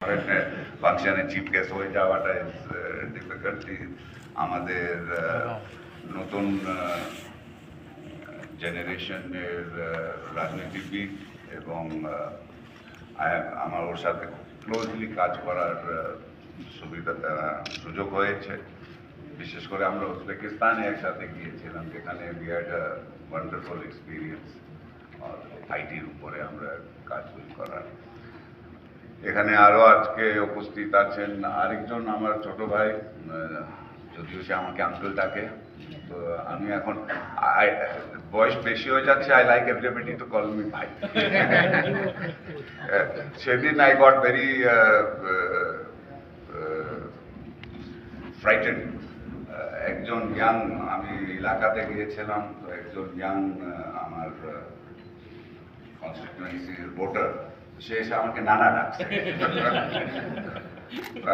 ফাংশনে chief guest হয়ে যাওয়াটা ইজ ডিফিকাল্টি। আমাদের নতুন জেনারেশনের রাজনীতিবিদ এবং আমার ওর সাথে ক্লোজলি কাজ করার সুবিধা সুযোগ হয়েছে। বিশেষ করে আমরা উজবেকিস্তানে একসাথে গিয়েছিলাম, যেখানে we had a wonderful experience আইটির উপরে আমরা কাজগুলি করার। এখানে আরো আজকে উপস্থিত আছেন আরেকজন আমার ছোট ভাই, যদিও সে আমাকে আঙ্কেল ডাকে। তো আমি এখন বয়স বেশি হয়ে যাচ্ছে, I like everybody to call me ভাই। সেদিন আই গট ভেরি ফ্রাইটেন্ড। একজন ইয়াং, আমি এলাকাতে গিয়েছিলাম, তো একজন ইয়াং আমার কনস্টিটিউয়েন্সির ভোটার, সে এসে আমাকে নানা ডাকছে।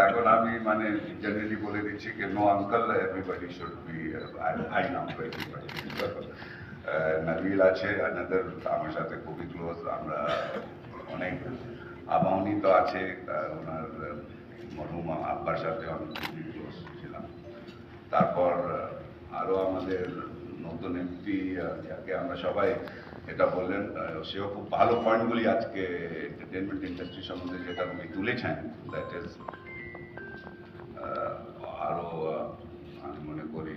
এখন আমি মানে জেনারেলি বলে দিচ্ছি যে no uncle, everybody should be I নাম এভরিবডি। নবীল আছে আনাদার, আমার সাথে খুবই ক্লোজ, আমরা অনেক আবাহনী তো আছে, ওনার মরহুম আব্বার সাথে অনেক খুবই ক্লোজ ছিলাম। তারপর আরো আমাদের নতুন এমপি, যাকে আমরা সবাই এটা বললেন, সেও খুব ভালো পয়েন্টগুলি আজকে এন্টারটেনমেন্ট ইন্ডাস্ট্রি সম্বন্ধে যেটা উনি তুলেছেন, দ্যাট ইজ আরো আমি মনে করি।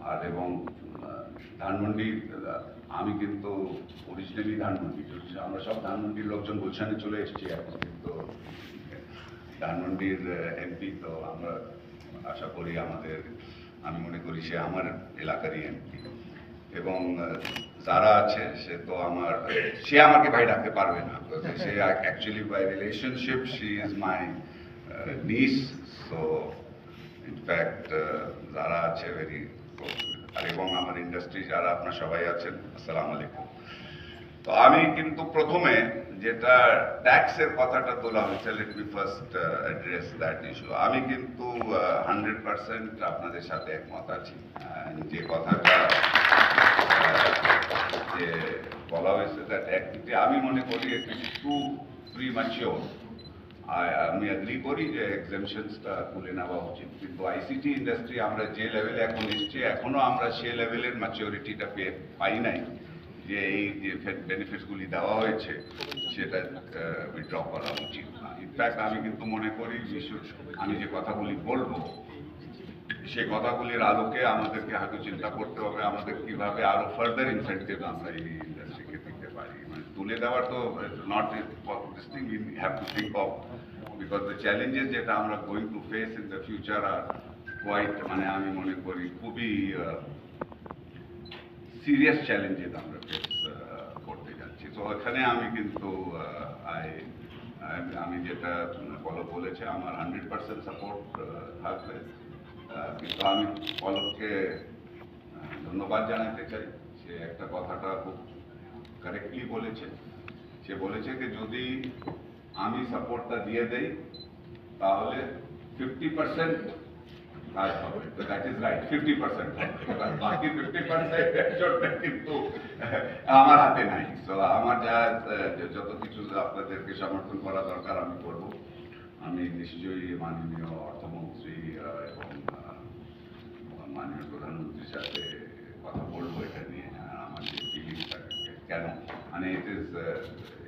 আর এবং ধানমন্ডি, আমি কিন্তু অরিজিনালি ধানমন্ডি, আমরা সব ধানমন্ডির লোকজন গুলশানে চলে এসেছি এখন, কিন্তু ধানমন্ডির এমপি, তো আমরা আশা করি আমাদের, আমি মনে করি সে আমার এলাকারই এমপি। এবং যারা আছে সে তো আমার, সে আমাকে ভাই ডাকতে পারবে না, সে actually by relationship she is my niece. So in fact যারা আছে ভেরি, আর এবং আমার ইন্ডাস্ট্রি যারা আপনার সবাই আছেন, আসসালামু আলাইকুম। তো আমি কিন্তু প্রথমে যেটা ট্যাক্সের কথাটা তোলা হয়েছে, let me first address that issue. আমি কিন্তু 100% আপনাদের সাথে একমত আছি। যে কথাটা যে বলা হয়েছে, দ্যাট অ্যাক্টিভিটি, আমি মনে করি একটু প্রিম্যাচিওর। আমি এগ্রি করি যে এক্সেমশনসটা তুলে নেওয়া উচিত, কিন্তু আইসিটি ইন্ডাস্ট্রি আমরা যে লেভেলে এখন এসছি, এখনো আমরা সে লেভেলের ম্যাচিওরিটিটা পাই নাই যে এই যে বেনিফিটসগুলি দেওয়া হয়েছে সেটা উইথড্র করা উচিত না। ইনফ্যাক্ট আমি কিন্তু মনে করি আমি যে কথাগুলি বলবো, সেই কথাগুলির আলোকে আমাদেরকে হয়তো চিন্তা করতে হবে আমাদের কিভাবে আরো ফার্দার ইনসেন্টিভ আমরা এই ইন্ডাস্ট্রিকে দিতে পারি। মানে তুলে দেওয়ার তো not this thing, we have to think of, because the challenges যেটা আমরা going to face in the future are quite, মানে আমি মনে করি খুবই সিরিয়াস চ্যালেঞ্জেস আমরা ফেস করতে যাচ্ছি। তো এখানে আমি কিন্তু আমি যেটা বলেছে, আমার 100% সাপোর্ট থাকবে। কিন্তু আমি পলককে ধন্যবাদ জানাতে চাই, সে একটা কথাটা খুব কারেক্টলি বলেছে। সে বলেছে যে যদি আমি সাপোর্টটা দিয়ে দেই তাহলে 50% কাজ হবে। তো দ্যাট ইজ রাইট, 50% বাকি 50% কিন্তু আমার হাতে নাই। তো আমার যত কিছু আপনাদেরকে সমর্থন করা দরকার আমি করব। আমি নিশ্চয়ই মাননীয় অর্থমন্ত্রী এবং মাননীয় প্রধানমন্ত্রীর সাথে কথা বলবো এটা নিয়ে, আমার যে ফিলিংসটা কেন, মানে ইট ইজ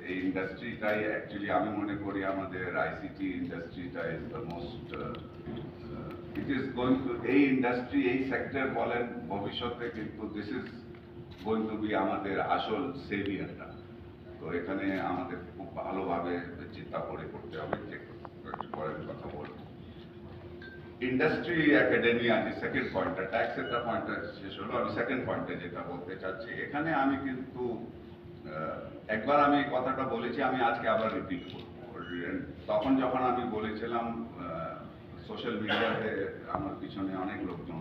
এই ইন্ডাস্ট্রিটাই অ্যাকচুয়ালি আমি মনে করি আমাদের আইসিটি ইন্ডাস্ট্রিটা is the most, it is going to, এই ইন্ডাস্ট্রি এই সেক্টর বলেন ভবিষ্যতে কিন্তু this is going to be আমাদের আসল সেভিয়ারটা। তো এখানে আমাদের খুব ভালোভাবে চিন্তা করে করতে হবে, যে পরের কথা বলবো। ইন্ডাস্ট্রি একাডেমিয়া, যে সেকেন্ড পয়েন্টটা, ট্যাক্সের পয়েন্টটা শেষ হলো, আমি সেকেন্ড পয়েন্টে যেটা বলতে চাচ্ছি, এখানে আমি কিন্তু একবার আমি কথাটা বলেছি, আমি আজকে আবার রিপিট করবো। তখন যখন আমি বলেছিলাম, সোশ্যাল মিডিয়াতে আমার পিছনে অনেক লোকজন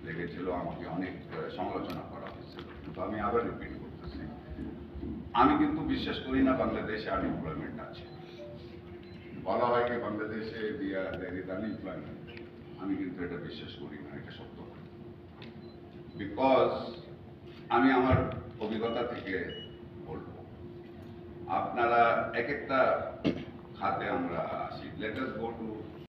লেগেছিল, আমাকে অনেক সমালোচনা করা হয়েছিল, কিন্তু আমি আবার রিপিট করতেছি, আমি কিন্তু বিশ্বাস করি না বাংলাদেশে আনএমপ্লয়মেন্ট আছে। বলা হয় যে বাংলাদেশে দেয়ার ইজ আনএমপ্লয়মেন্ট, আমি কিন্তু এটা বিশ্বাস করি না, এটা সত্য। বিকজ আমি আমার অভিজ্ঞতা থেকে বলবো, আপনারা এক একটা খাতে আমরা আসি। Let us go to